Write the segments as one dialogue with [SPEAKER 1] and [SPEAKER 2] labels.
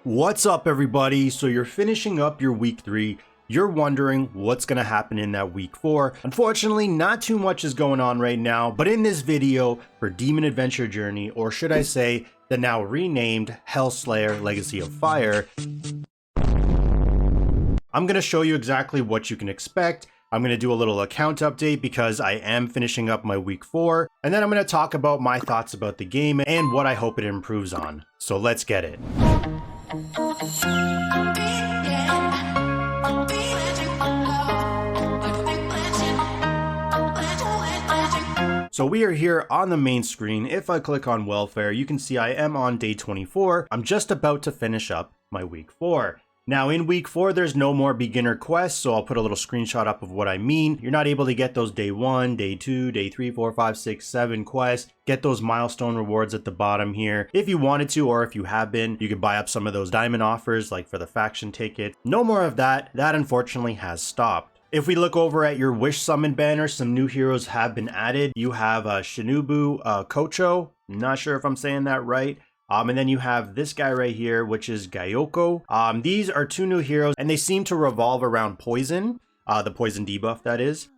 [SPEAKER 1] What's up, everybody? So you're finishing up your week 3. You're wondering what's going to happen in that week 4. Unfortunately, not too much is going on right now, but in this video for Demon Adventure Journey, or should I say the now renamed Slayer Legacy of Fire, I'm going to show you exactly what you can expect. I'm going to do a little account update because I am finishing up my week 4, and then I'm going to talk about my thoughts about the game and what I hope it improves on. So let's get it. So we are here on the main screen. If I click on welfare, you can see I am on day 24. I'm just about to finish up my week 4. Now in week 4, there's no more beginner quests, so I'll put a little screenshot up of what I mean. You're not able to get those day 1, day 2, day 3, 4, 5, 6, 7 quests. Get those milestone rewards at the bottom here. If you wanted to, or if you have been, you could buy up some of those diamond offers, like for the faction ticket. No more of that. That unfortunately has stopped. If we look over at your wish summon banner, some new heroes have been added. You have Shinobu Kocho. Not sure if I'm saying that right. And then you have this guy right here, which is Gyoko. These are 2 new heroes, and they seem to revolve around poison, the poison debuff that is.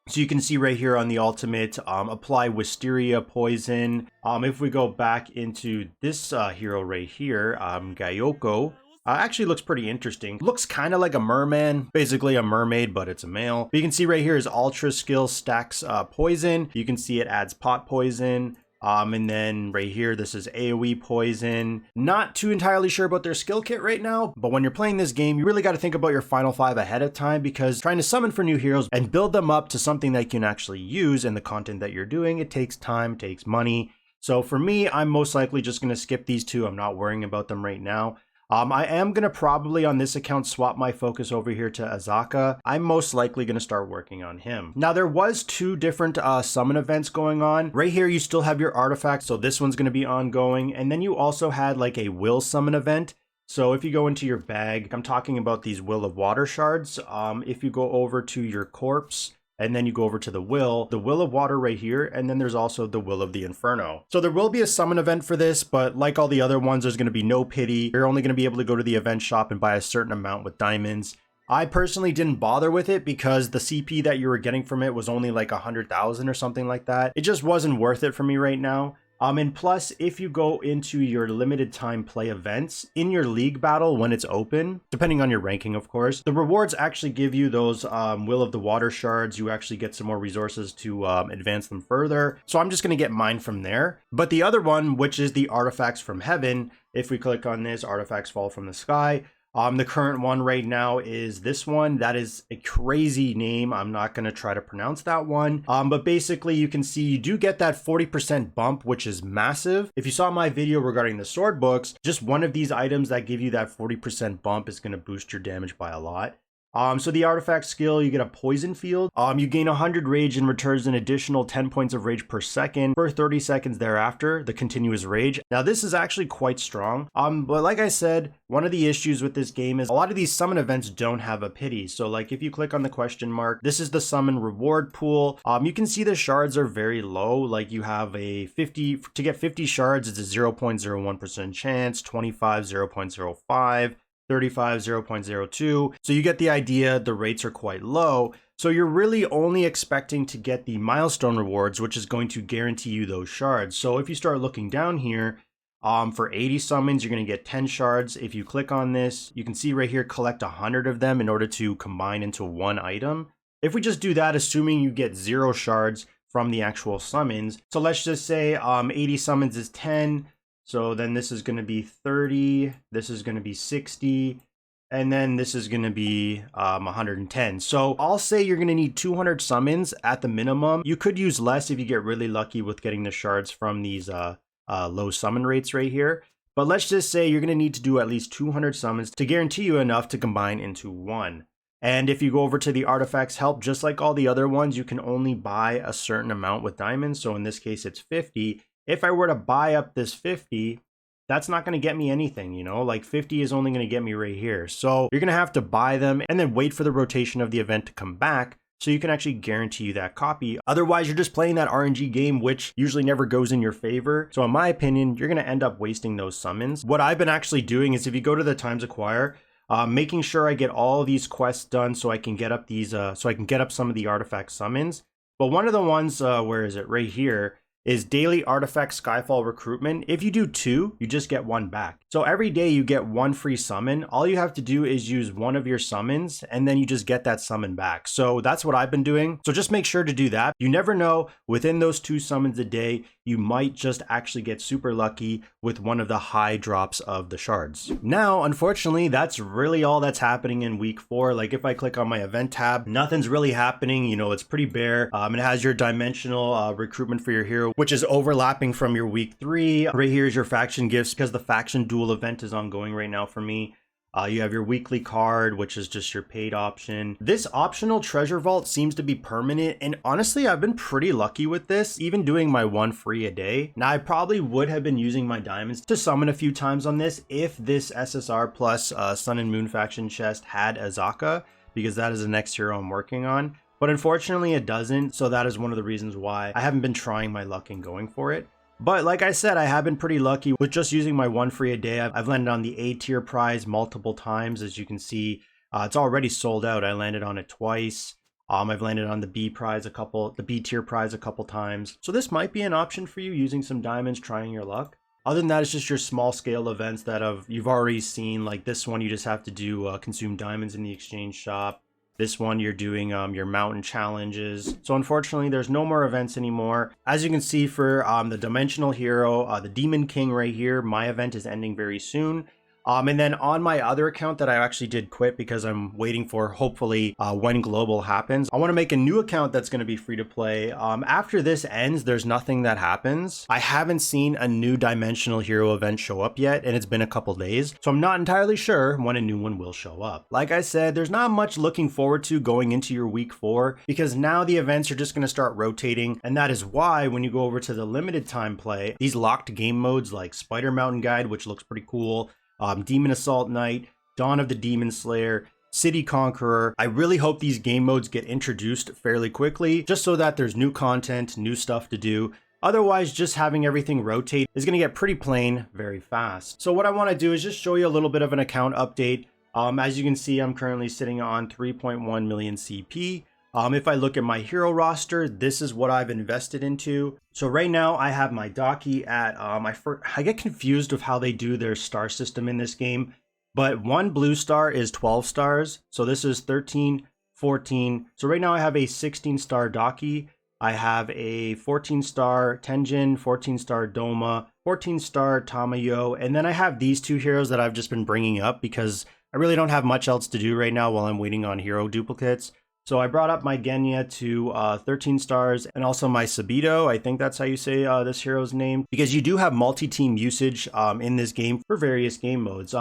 [SPEAKER 1] So you can see right here on the ultimate, apply Wisteria poison. If we go back into this hero right here, Gyoko, actually looks pretty interesting. Looks kind of like a merman, basically a mermaid, but it's a male. But you can see right here his ultra skill stacks poison. You can see it adds pot poison. And then right here, this is AoE poison. Not too entirely sure about their skill kit right now, but when you're playing this game, you really got to think about your final 5 ahead of time, because trying to summon for new heroes and build them up to something that you can actually use in the content that you're doing, it takes time, takes money. So for me, I'm most likely just going to skip these 2. I'm not worrying about them right now. I am going to probably on this account swap my focus over here to Azaka. I'm most likely going to start working on him. Now there was 2 different summon events going on. Right here you still have your artifacts, so this one's going to be ongoing. And then you also had like a will summon event. So if you go into your bag, I'm talking about these Will of Water shards. If you go over to your corpse, and then you go over to the Will of Water right here, and then there's also the Will of the Inferno. So there will be a summon event for this, but like all the other ones, there's going to be no pity. You're only going to be able to go to the event shop and buy a certain amount with diamonds. I personally didn't bother with it because the CP that you were getting from it was only like 100,000 or something like that. It just wasn't worth it for me right now. And plus, if you go into your limited time play events in your league battle when it's open, depending on your ranking, of course, the rewards actually give you those Will of the Water shards. You actually get some more resources to advance them further. So I'm just going to get mine from there. But the other one, which is the Artifacts from Heaven, if we click on this, Artifacts Fall from the Sky. The current one right now is this one. That is a crazy name. I'm not going to try to pronounce that one. But basically you can see you do get that 40% bump, which is massive. If you saw my video regarding the sword books, just one of these items that give you that 40% bump is going to boost your damage by a lot. So the artifact skill, you get a poison field. You gain 100 rage and returns an additional 10 points of rage per second for 30 seconds thereafter, the continuous rage. Now this is actually quite strong. But like I said, one of the issues with this game is a lot of these summon events don't have a pity. So like if you click on the question mark, this is the summon reward pool. You can see the shards are very low. Like you have a 50, to get 50 shards, it's a 0.01% chance, 25, 0.05. 35, 0.02. So you get the idea, the rates are quite low. So you're really only expecting to get the milestone rewards, which is going to guarantee you those shards. So if you start looking down here, for 80 summons, you're going to get 10 shards. If you click on this, you can see right here, collect 100 of them in order to combine into one item. If we just do that, assuming you get 0 shards from the actual summons. So let's just say 80 summons is 10. So then this is going to be 30, this is going to be 60, and then this is going to be 110. So I'll say you're going to need 200 summons at the minimum. You could use less if you get really lucky with getting the shards from these low summon rates right here. But let's just say you're going to need to do at least 200 summons to guarantee you enough to combine into one. And if you go over to the artifacts help, just like all the other ones, you can only buy a certain amount with diamonds. So in this case, it's 50. If I were to buy up this 50, that's not going to get me anything, you know, like 50 is only going to get me right here. So you're going to have to buy them and then wait for the rotation of the event to come back so you can actually guarantee you that copy. Otherwise, you're just playing that RNG game, which usually never goes in your favor. So in my opinion, you're going to end up wasting those summons. What I've been actually doing is if you go to the Times Acquire, making sure I get all these quests done so I can get up these, so I can get up some of the artifact summons. But one of the ones, where is it? Right here, is daily artifact Skyfall recruitment. If you do 2, you just get 1 back. So every day you get 1 free summon. All you have to do is use one of your summons and then you just get that summon back. So that's what I've been doing. So just make sure to do that. You never know, within those 2 summons a day, you might just actually get super lucky with one of the high drops of the shards. Now, unfortunately, that's really all that's happening in week 4. Like if I click on my event tab, nothing's really happening. You know, it's pretty bare. It has your dimensional recruitment for your hero, which is overlapping from your week 3. Right here is your faction gifts because the faction duel event is ongoing right now for me. You have your weekly card, which is just your paid option. This optional treasure vault seems to be permanent, and honestly, I've been pretty lucky with this, even doing my 1 free a day. Now, I probably would have been using my diamonds to summon a few times on this if this SSR plus Sun and Moon faction chest had Azaka, because that is the next hero I'm working on. But unfortunately, it doesn't, so that is one of the reasons why I haven't been trying my luck in going for it. But like I said, I have been pretty lucky with just using my 1 free a day. I've landed on the A tier prize multiple times. As you can see, it's already sold out. I landed on it twice. I've landed on the B tier prize a couple times. So this might be an option for you, using some diamonds, trying your luck. Other than that, it's just your small scale events that you've already seen. Like this one, you just have to do consume diamonds in the exchange shop. This one, you're doing your mountain challenges. So unfortunately, there's no more events anymore. As you can see for the dimensional hero, the Demon King right here, my event is ending very soon. And then on my other account that I actually did quit because I'm waiting for, hopefully, when global happens, I want to make a new account that's going to be free to play. After this ends, there's nothing that happens. I haven't seen a new dimensional hero event show up yet, and it's been a couple days, so I'm not entirely sure when a new one will show up. Like I said, there's not much looking forward to going into your week 4 because now the events are just going to start rotating, and that is why when you go over to the limited time play, these locked game modes like Spider Mountain Guide, which looks pretty cool, Demon Assault Knight, Dawn of the Demon Slayer, City Conqueror. I really hope these game modes get introduced fairly quickly, just so that there's new content, new stuff to do. Otherwise, just having everything rotate is going to get pretty plain very fast. So what I want to do is just show you a little bit of an account update. As you can see, I'm currently sitting on 3.1 million CP. If I look at my hero roster, this is what I've invested into. So right now I have my Daki at, I get confused with how they do their star system in this game, but 1 blue star is 12 stars. So this is 13, 14. So right now I have a 16 star Daki. I have a 14 star Tenjin, 14 star Doma, 14 star Tamayo. And then I have these 2 heroes that I've just been bringing up because I really don't have much else to do right now while I'm waiting on hero duplicates. So I brought up my Genya to 13 stars and also my Sabito. I think that's how you say this hero's name, because you do have multi-team usage in this game for various game modes.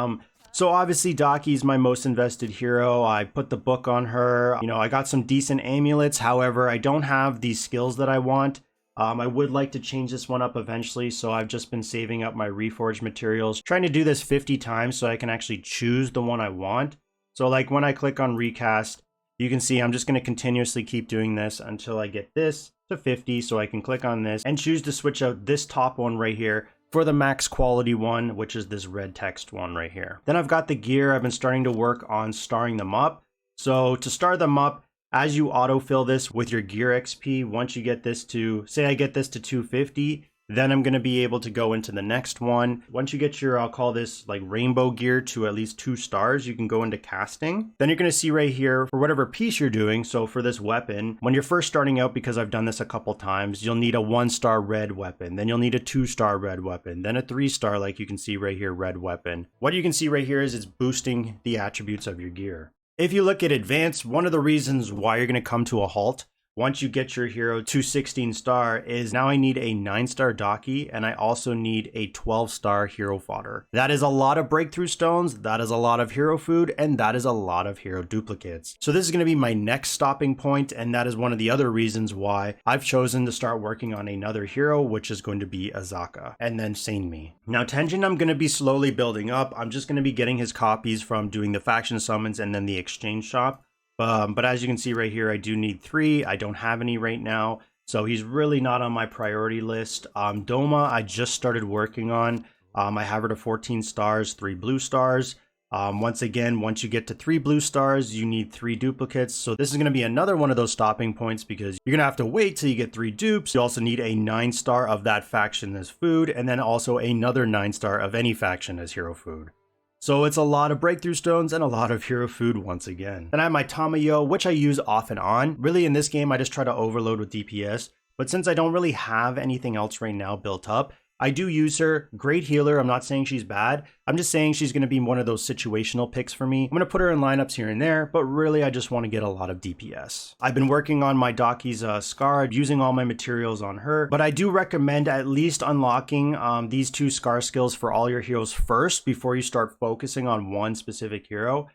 [SPEAKER 1] So obviously Daki is my most invested hero. I put the book on her. You know, I got some decent amulets. However, I don't have these skills that I want. I would like to change this one up eventually, so I've just been saving up my reforged materials, trying to do this 50 times so I can actually choose the one I want. So like when I click on recast, you can see I'm just going to continuously keep doing this until I get this to 50, so I can click on this and choose to switch out this top one right here for the max quality one, which is this red text one right here. Then I've got the gear. I've been starting to work on starring them up. So to start them up, as you autofill this with your gear XP, once you get this to, say I get this to 250, then I'm going to be able to go into the next one. Once you get your, I'll call this like rainbow gear to at least 2 stars, you can go into casting. Then you're going to see right here for whatever piece you're doing. So for this weapon, when you're first starting out, because I've done this a couple times, you'll need a 1-star red weapon. Then you'll need a 2-star red weapon. Then a 3-star, like you can see right here, red weapon. What you can see right here is it's boosting the attributes of your gear. If you look at advanced, one of the reasons why you're going to come to a halt once you get your hero to 16 star is now I need a 9-star Daki and I also need a 12-star hero fodder. That is a lot of breakthrough stones, that is a lot of hero food, and that is a lot of hero duplicates. So this is going to be my next stopping point, and that is one of the other reasons why I've chosen to start working on another hero, which is going to be Azaka, and then Seinmi. Now Tenjin I'm going to be slowly building up. I'm just going to be getting his copies from doing the faction summons and then the exchange shop. But as you can see right here, I do need 3. I don't have any right now, so he's really not on my priority list. Doma, I just started working on. I have her to 14 stars, 3 blue stars. Once again, once you get to 3 blue stars, you need 3 duplicates. So this is going to be another one of those stopping points because you're going to have to wait till you get 3 dupes. You also need a 9-star of that faction as food, and then also another 9-star of any faction as hero food. So it's a lot of breakthrough stones and a lot of hero food once again. Then I have my Tamayo, which I use off and on. Really in this game, I just try to overload with DPS. But since I don't really have anything else right now built up, I do use her. Great healer. I'm not saying she's bad. I'm just saying she's going to be one of those situational picks for me. I'm going to put her in lineups here and there, but really I just want to get a lot of DPS. I've been working on my Daki's Scar, using all my materials on her, but I do recommend at least unlocking these 2 Scar skills for all your heroes first before you start focusing on one specific hero.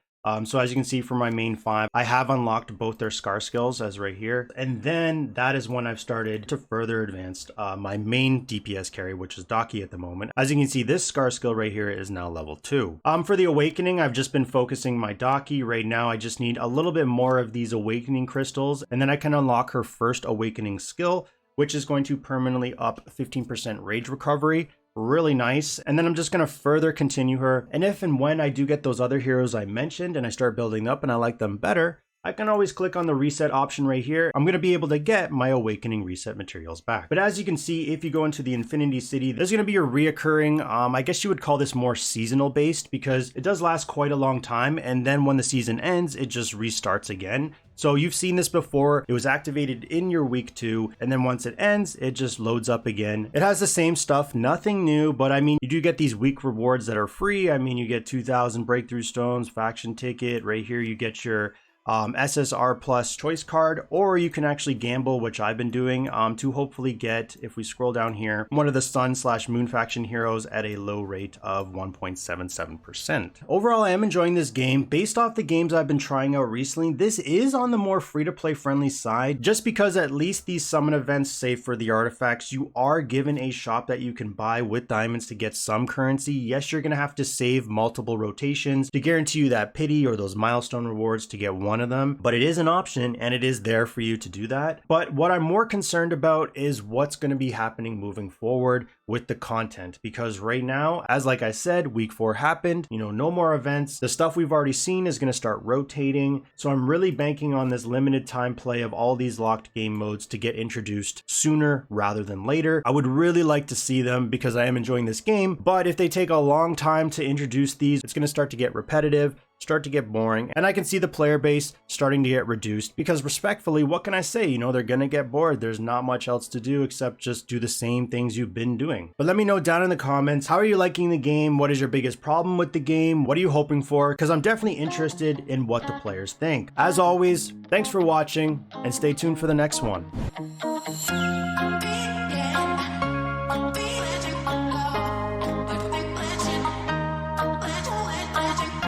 [SPEAKER 1] So as you can see for my main 5, I have unlocked both their Scar skills as right here. And then that is when I've started to further advance my main DPS carry, which is Daki at the moment. As you can see, this Scar skill right here is now level 2. For the Awakening, I've just been focusing my Daki. Right now, I just need a little bit more of these Awakening crystals, and then I can unlock her first Awakening skill, which is going to permanently up 15% rage recovery. Really nice. And then I'm just going to further continue her. And if and when I do get those other heroes I mentioned and I start building up and I like them better, I can always click on the reset option right here. I'm going to be able to get my Awakening reset materials back. But as you can see, if you go into the Infinity City, there's going to be a reoccurring, I guess you would call this more seasonal based because it does last quite a long time. And then when the season ends, it just restarts again. So you've seen this before. It was activated in your week 2, and then once it ends, it just loads up again. It has the same stuff, nothing new, but I mean, you do get these week rewards that are free. I mean, you get 2,000 breakthrough stones, faction ticket. Right here, you get your SSR plus choice card, or you can actually gamble, which I've been doing, to hopefully get, if we scroll down here, one of the Sun/Moon faction heroes at a low rate of 1.77%. Overall, I am enjoying this game. Based off the games I've been trying out recently, this is on the more free-to-play friendly side, just because at least these summon events, say for the artifacts, you are given a shop that you can buy with diamonds to get some currency. Yes, you're going to have to save multiple rotations to guarantee you that pity or those milestone rewards to get one of them, but it is an option and it is there for you to do that. But what I'm more concerned about is what's going to be happening moving forward with the content, because right now, as like I said, week 4 happened, no more events. The stuff we've already seen is going to start rotating. So I'm really banking on this limited time play of all these locked game modes to get introduced sooner rather than later. I would really like to see them because I am enjoying this game, but if they take a long time to introduce these, it's going to start to get repetitive, start to get boring, and I can see the player base starting to get reduced because respectfully, what can I say? They're gonna get bored. There's not much else to do except just do the same things you've been doing. But let me know down in the comments, how are you liking the game? What is your biggest problem with the game? What are you hoping for? Because I'm definitely interested in what the players think. As always, thanks for watching and stay tuned for the next one.